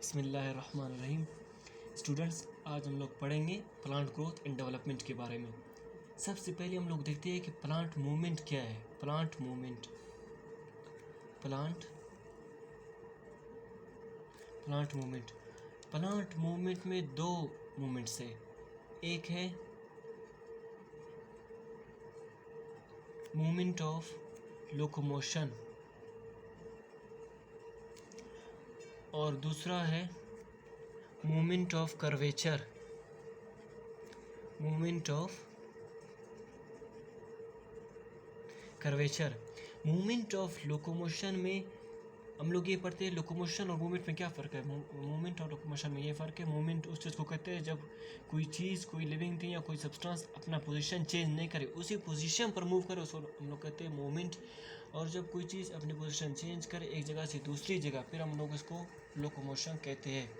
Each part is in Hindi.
बिस्मिल्लाहिर्रहमानिर्रहीम। स्टूडेंट्स, आज हम लोग पढ़ेंगे प्लांट ग्रोथ एंड डेवलपमेंट के बारे में। सबसे पहले हम लोग देखते हैं कि प्लांट मूवमेंट क्या है। प्लांट मूवमेंट प्लांट मूवमेंट में दो मूवमेंट्स है। एक है मूवमेंट ऑफ लोकोमोशन और दूसरा है movement of curvature. Movement of locomotion में हम लोग ये पढ़ते हैं लोकोमोशन और मूवमेंट में क्या फ़र्क है। मूवमेंट और लोकोमोशन में ये फ़र्क है, मूवमेंट उस चीज़ को कहते हैं जब कोई चीज़, कोई लिविंग थिंग या कोई सब्सटेंस अपना पोजीशन चेंज नहीं करे, उसी पोजीशन पर मूव करे, उसको हम लोग कहते हैं मूवमेंट। और जब कोई चीज़ अपनी पोजीशन चेंज करे एक जगह से दूसरी जगह, फिर हम लोग इसको लोकोमोशन कहते हैं।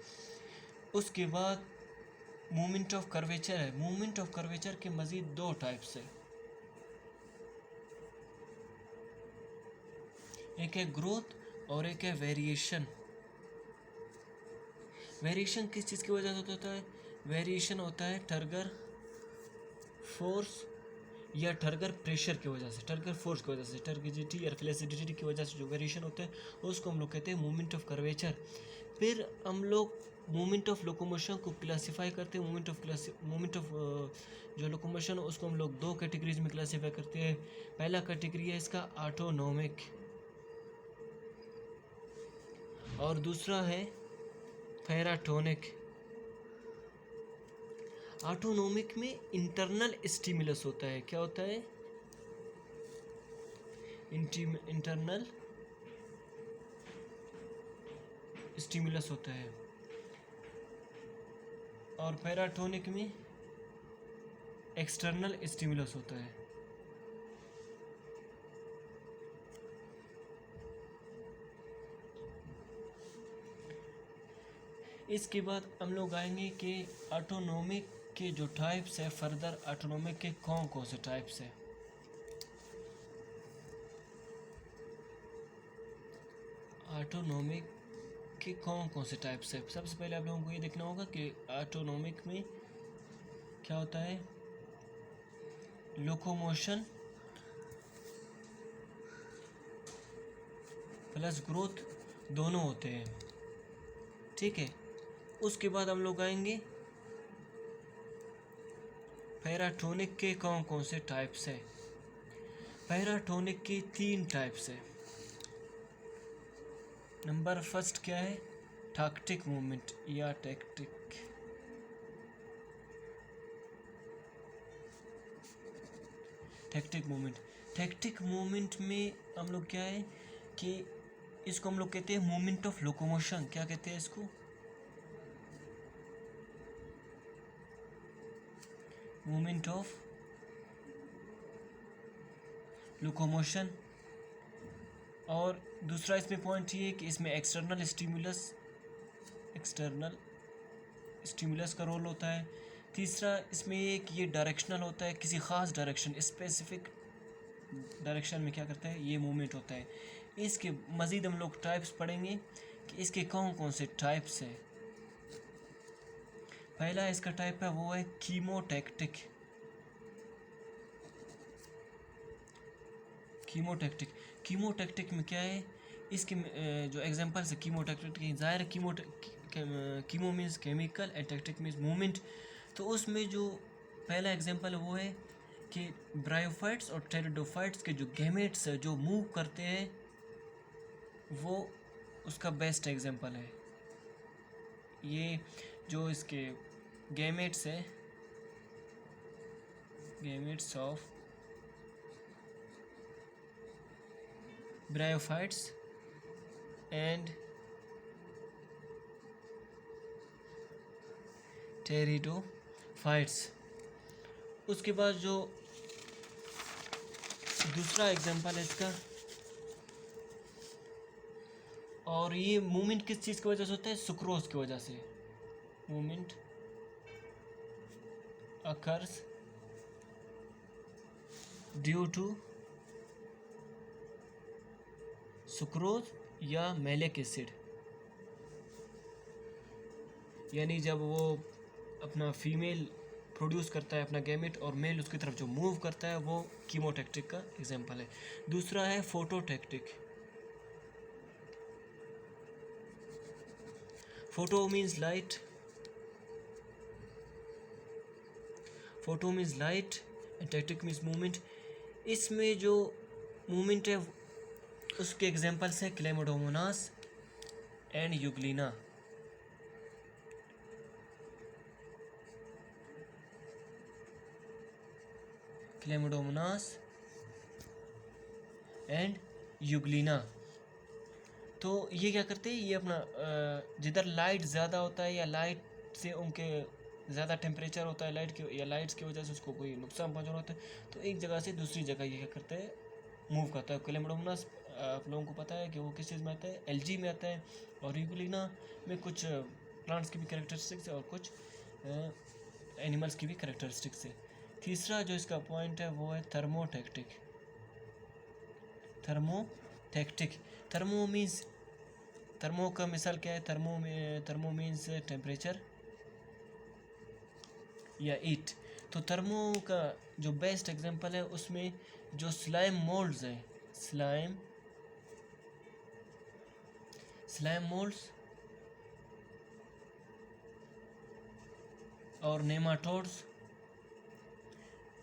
उसके बाद मूवमेंट ऑफ कर्वेचर है। मूवमेंट ऑफ कर्वेचर के मज़ीद दो टाइप्स है। एक है ग्रोथ और एक है वेरिएशन। वेरिएशन किस चीज़ की वजह से होता है? वेरिएशन होता है टर्गर फोर्स या टर्गर प्रेशर की वजह से, टर्गर फोर्स की वजह से, टर्गिडिटी या फ्लेक्सिबिलिटी की वजह से जो वेरिएशन होता है उसको हम लोग कहते हैं मूवमेंट ऑफ कर्वेचर। फिर हम लोग मूवमेंट ऑफ लोकोमोशन को क्लासीफाई करते हैं। मूवमेंट ऑफ जो लोकोमोशन है उसको हम लोग दो कैटेगरीज में क्लासीफाई करते हैं। पहला कैटेगरी है इसका ऑटोनोमिक और दूसरा है पैराटोनिक। ऑटोनोमिक में इंटरनल स्टिमुलस होता है। क्या होता है? इंटरनल स्टिमुलस होता है। और पैराटोनिक में एक्सटर्नल स्टिमुलस होता है। इसके बाद हम लोग आएंगे कि ऑटोनोमिक के जो टाइप्स है, फर्दर ऑटोनोमिक के कौन कौन से टाइप्स है। ऑटोनोमिक के कौन कौन से टाइप्स है। सबसे पहले आप लोगों को ये देखना होगा कि ऑटोनोमिक में क्या होता है। लोकोमोशन प्लस ग्रोथ दोनों होते हैं, ठीक है। उसके बाद हम लोग आएंगे पैराटोनिक के कौन कौन से टाइप्स है। पैराटोनिक के तीन टाइप्स है। नंबर फर्स्ट क्या है? टैक्टिक मूवमेंट या टैक्टिक मूवमेंट में हम लोग क्या है कि इसको हम लोग कहते हैं मूवमेंट ऑफ लोकोमोशन। क्या कहते हैं इसको? Movement of locomotion. और दूसरा इसमें पॉइंट ये है कि इसमें एक्सटर्नल स्टिमुलस का रोल होता है। तीसरा इसमें ये कि ये डायरेक्शनल होता है, किसी ख़ास डायरेक्शन, स्पेसिफिक डायरेक्शन में क्या करता है, ये मूवमेंट होता है। इसके मज़ीद हम लोग टाइप्स पढ़ेंगे कि इसके कौन कौन से टाइप्स है। पहला इसका टाइप है वो है कीमोटैक्टिक में क्या है, इसके जो एग्जांपल्स है कीमोटैक्टिक की, ज़ाहिर chemo means chemical and tactic means movement. तो उसमें जो पहला एग्जांपल वो है कि ब्रायोफाइट्स और टेरिडोफाइट्स के जो गैमेट्स है जो मूव करते हैं, वो उसका बेस्ट एग्जांपल है। ये जो इसके गैमेट्स है, gametes of bryophytes and pteridophytes. उसके बाद जो दूसरा एग्जांपल है इसका, और ये मूवमेंट किस चीज़ की वजह से होता है? सुक्रोज की वजह से। Movement occurs due to sucrose या मैलिक एसिड। यानी जब वो अपना फीमेल प्रोड्यूस करता है अपना गैमेट और मेल उसकी तरफ जो मूव करता है, वो कीमोटैक्टिक का एग्जांपल है। दूसरा है phototactic. Photo means light, photo means light and tactic means movement. इसमें जो मूवमेंट है उसके एग्जांपल्स हैं Chlamydomonas and Euglena. Chlamydomonas and Euglena. तो ये क्या करते हैं, ये अपना जिधर लाइट ज़्यादा होता है या लाइट से उनके ज़्यादा टेम्परेचर होता है लाइट की या लाइट्स की वजह से उसको कोई नुकसान पहुंचाना होता है, तो एक जगह से दूसरी जगह ये क्या करता है, मूव करता है। क्लेमाइडोमोनास आप लोगों को पता है कि वो किस चीज़ में आता है, एल्गी में आता है, और यूग्लिना में कुछ प्लांट्स की भी कैरेक्टरिस्टिक्स है और कुछ एनिमल्स की भी कैरेक्टरिस्टिक्स है। तीसरा जो इसका पॉइंट है वो है थर्मोटैक्टिक। थर्मोटैक्टिक, थर्मो मीन्स, थर्मो का मिसाल क्या है, थर्मो मीन्स टेम्परेचर या ईट। तो थर्मो का जो बेस्ट एग्जांपल है उसमें जो स्लाइम मोल्ड्स हैं, स्लाइम मोल्ड्स और नेमाटोड्स,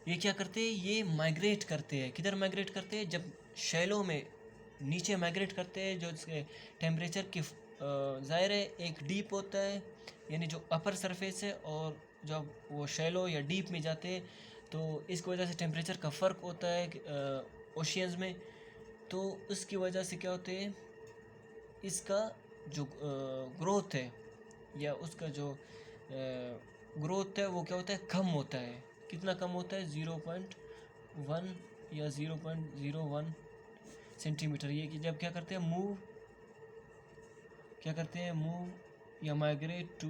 ये क्या करते हैं, ये माइग्रेट करते हैं। किधर माइग्रेट करते हैं, जब शैलो में नीचे माइग्रेट करते हैं, जो इसके टेम्परेचर की ज़ाहिर है एक डीप होता है यानी जो अपर सरफेस है, और जब वो शैलो या डीप में जाते हैं तो इसकी वजह से टेम्परेचर का फ़र्क होता है ओशियंस में। तो उसकी वजह से क्या होते हैं, इसका जो ग्रोथ है या उसका जो ग्रोथ है वो क्या होता है, कम होता है। कितना कम होता है, 0.1 या 0.01 सेंटीमीटर। ये कि जब क्या करते हैं, मूव या माइग्रेट टू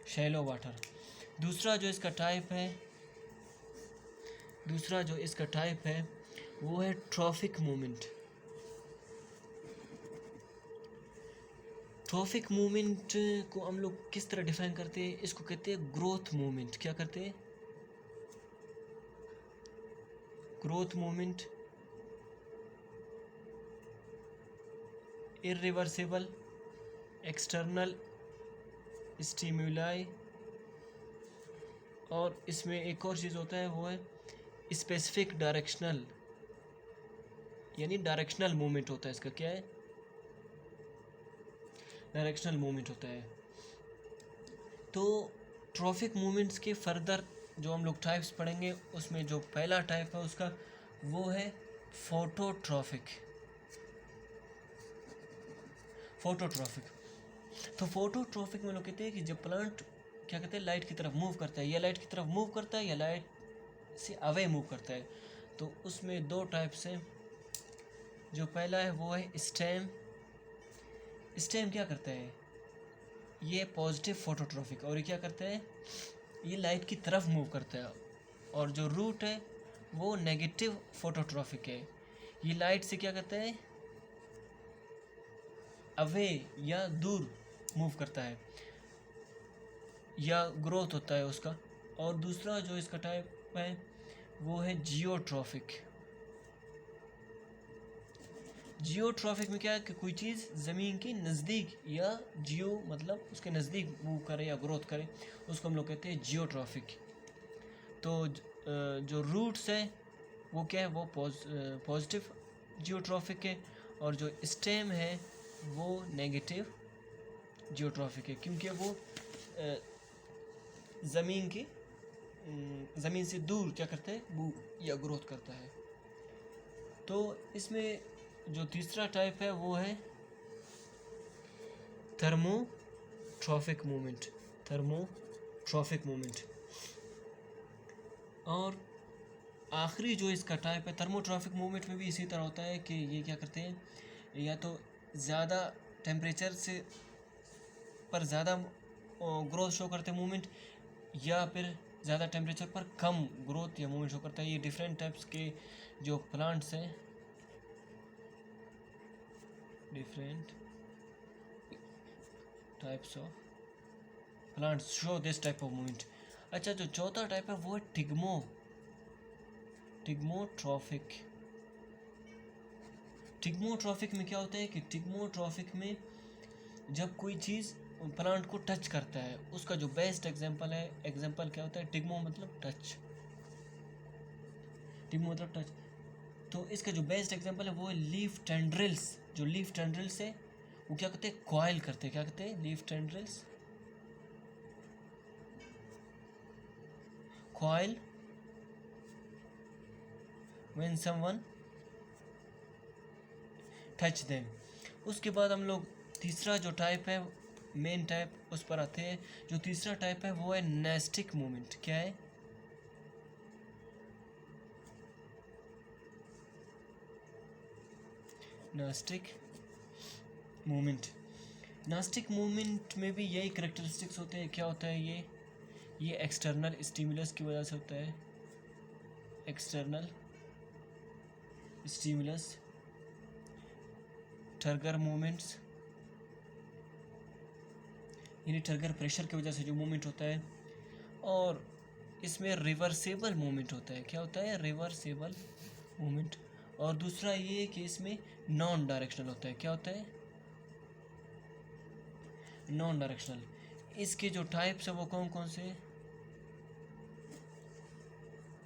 शैलो वाटर। दूसरा जो इसका टाइप है वो है ट्रॉफिक मूवमेंट। ट्रॉफिक मूवमेंट को हम लोग किस तरह डिफाइन करते हैं, इसको कहते हैं ग्रोथ मूवमेंट। क्या करते हैं, growth movement. Irreversible external stimuli, और इसमें एक और चीज़ होता है वो है स्पेसिफिक डायरेक्शनल, यानी डायरेक्शनल मूवमेंट होता है इसका। क्या है, डायरेक्शनल मूवमेंट होता है। तो ट्रॉफिक मूवमेंट्स के फर्दर जो हम लोग टाइप्स पढ़ेंगे, उसमें जो पहला टाइप है उसका वो है फोटोट्रॉफिक। तो फोटोट्रॉफिक में लोग कहते हैं कि जब प्लांट क्या कहते हैं, लाइट की तरफ मूव करता है, या लाइट की तरफ मूव करता है या लाइट से अवे मूव करता है। तो उसमें दो टाइप्स हैं। जो पहला है वो है स्टेम। स्टेम क्या करता है, ये पॉजिटिव फोटोट्रॉफिक, और ये क्या करता है, ये लाइट की तरफ मूव करता है। और जो रूट है वो नेगेटिव फोटोट्रॉफिक है, ये लाइट से क्या करता है, अवे या दूर मूव करता है या ग्रोथ होता है उसका। और दूसरा जो इसका टाइप है वो है जियोट्रॉफिक। जियोट्रॉफिक में क्या है कि कोई चीज़ ज़मीन के नज़दीक, या जियो मतलब उसके नज़दीक मूव करे या ग्रोथ करे, उसको हम लोग कहते हैं जियोट्रॉफिक। तो जो रूट्स है वो क्या है, वो पॉजिटिव जियोट्रॉफिक है, और जो स्टेम है वो नेगेटिव जियोट्रॉफिक है, क्योंकि वो ज़मीन से दूर क्या करता है, मूव या ग्रोथ करता है। तो इसमें जो तीसरा टाइप है वो है थर्मोट्रॉफिक मूवमेंट। और आखिरी जो इसका टाइप है थर्मोट्रॉफिक मूवमेंट में भी इसी तरह होता है कि ये क्या करते हैं, या तो ज़्यादा टेम्परेचर से पर ज़्यादा ग्रोथ शो करते हैं मूवमेंट, या फिर ज़्यादा टेम्परेचर पर कम ग्रोथ या मूवमेंट शो करता है। ये डिफरेंट टाइप्स के जो प्लांट्स हैं different types of plants show this type of movement. अच्छा, जो चौथा टाइप है वो है टिग्मोट्रॉफिक। टिग्मोट्रॉफिक में क्या होता है कि टिग्मोट्रॉफिक में जब कोई चीज़ प्लांट को टच करता है, उसका जो बेस्ट एग्जांपल क्या होता है, टिग्मो मतलब टच, टिग्मो मतलब टच। तो इसका जो बेस्ट एग्जांपल है वो है लीफ टेंड्रिल्स। जो लीफ टेंड्रिल्स है वो क्या करते हैं, कॉइल करते हैं। क्या करते हैं leaf tendrils? Coil when someone touch them. उसके बाद हम लोग तीसरा जो टाइप है, मेन टाइप, उस पर आते हैं। जो तीसरा टाइप है वो है नेस्टिक मूवमेंट। क्या है? Nastic movement. नास्टिक मूवमेंट में भी यही करेक्टरिस्टिक्स होते हैं। क्या होता है ये एक्सटर्नल स्टिमुलस की वजह से होता है। एक्सटर्नल स्टिमुलस, ट्रिगर मूवमेंट्स, यानी ट्रिगर प्रेशर की वजह से जो मूवमेंट होता है। और इसमें रिवर्सेबल मूवमेंट होता है। क्या होता है? Reversible movement. और दूसरा ये कि इसमें नॉन डायरेक्शनल होता है। क्या होता है? Non directional. इसके जो टाइप्स है वो कौन कौन से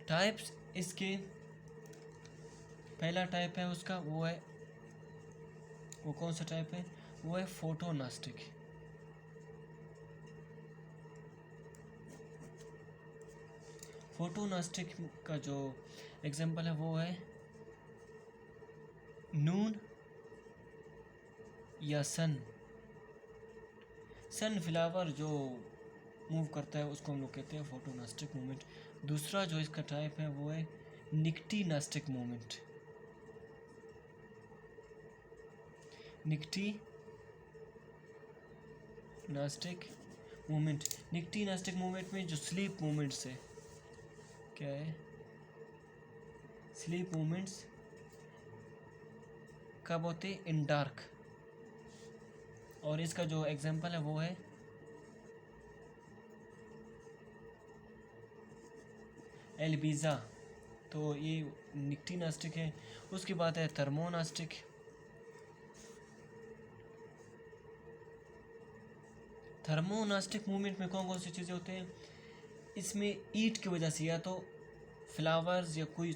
टाइप्स? इसके पहला टाइप है उसका वो कौन सा टाइप है? वो है फोटोनास्टिक। फोटोनास्टिक का जो एग्जांपल है वो है नून या सन फ्लावर जो मूव करता है उसको हम लोग कहते हैं फोटोनास्टिक मूवमेंट। दूसरा जो इसका टाइप है वो है निक्टीनास्टिक मूवमेंट। निक्टीनास्टिक मूवमेंट में जो स्लीप मूवमेंट्स है, क्या है? स्लीप मूवमेंट्स कब होते हैं? इन डार्क। और इसका जो एग्जांपल है वो है एल्बीजा। तो ये निक्टीनास्टिक है। उसके बाद है थर्मोनास्टिक। थर्मोनास्टिक मूवमेंट में कौन कौन सी चीज़ें होते हैं? इसमें ईट की वजह से या तो फ्लावर्स या कोई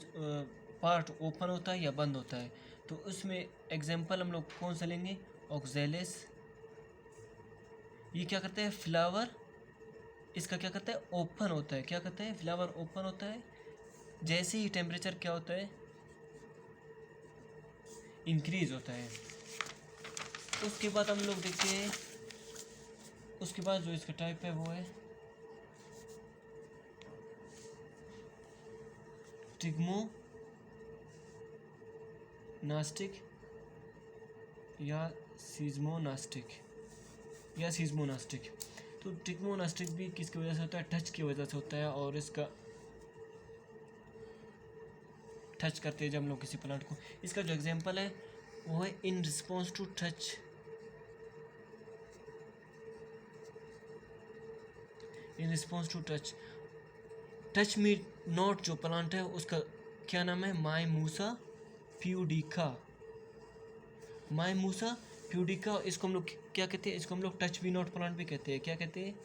पार्ट ओपन होता है या बंद होता है। तो उसमें एग्जांपल हम लोग कौन सा लेंगे? ऑक्जेलिस। ये क्या करता है? फ्लावर इसका क्या करता है? ओपन होता है। क्या करता है? फ्लावर ओपन होता है। जैसे ही टेम्परेचर क्या होता है? इंक्रीज होता है। उसके बाद हम लोग देखते हैं, उसके बाद जो इसका टाइप है वो है टिग्मोनास्टिक या सीज़मोनास्टिक। तो टिग्मोनास्टिक भी किसकी वजह से होता है? टच की वजह से होता है। और इसका टच करते हैं जब हम लोग किसी प्लांट को। इसका जो एग्जांपल है वो है in response to touch. In response to touch me not जो प्लांट है उसका क्या नाम है? Mimosa pudica. इसको हम लोग क्या कहते हैं? इसको हम लोग टच मी नॉट प्लांट भी कहते हैं। क्या कहते हैं?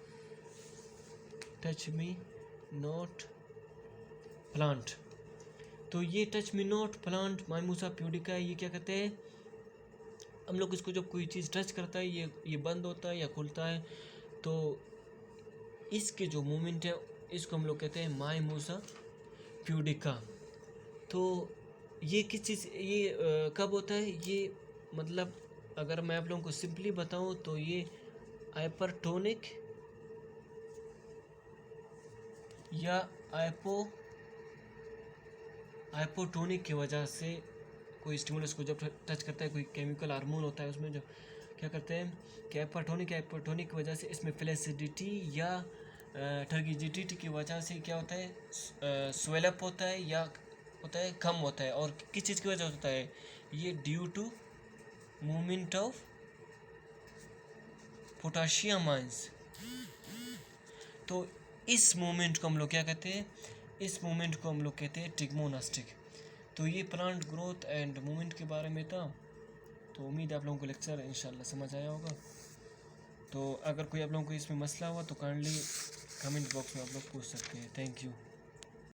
Touch me not plant. तो ये touch me not plant Mimosa pudica, ये क्या कहते हैं? हम लोग इसको जब कोई चीज़ टच करता है ये बंद होता है या खुलता है। तो इसके जो मूवमेंट है इसको हम लोग कहते हैं माइमूसा प्यूडिका। तो ये किस चीज़ कब होता है? ये मतलब अगर मैं आप लोगों को सिंपली बताऊं तो ये हाइपरटोनिक या हाइपोटोनिक की वजह से कोई स्टिमुलस को जब टच करता है, कोई केमिकल हार्मोन होता है उसमें, जो क्या करते हैं कि हाइपोटोनिक की वजह से इसमें फ्लैसिडिटी या टर्गिडिटी की वजह से क्या होता है? स्वेलअप होता है या होता है कम होता है। और किस चीज़ की वजह से होता है? ये due to movement of potassium ions. तो इस मूवमेंट को हम लोग क्या कहते हैं, इस मूवमेंट को हम लोग कहते हैं टिग्मोनास्टिक। तो ये प्लांट ग्रोथ एंड मूवमेंट के बारे में था। तो उम्मीद है आप लोगों को लेक्चर इंशाल्लाह समझ आया होगा। तो अगर कोई आप लोगों को इसमें मसला हुआ तो काइंडली कमेंट बॉक्स में आप लोग पूछ सकते हैं। Thank you.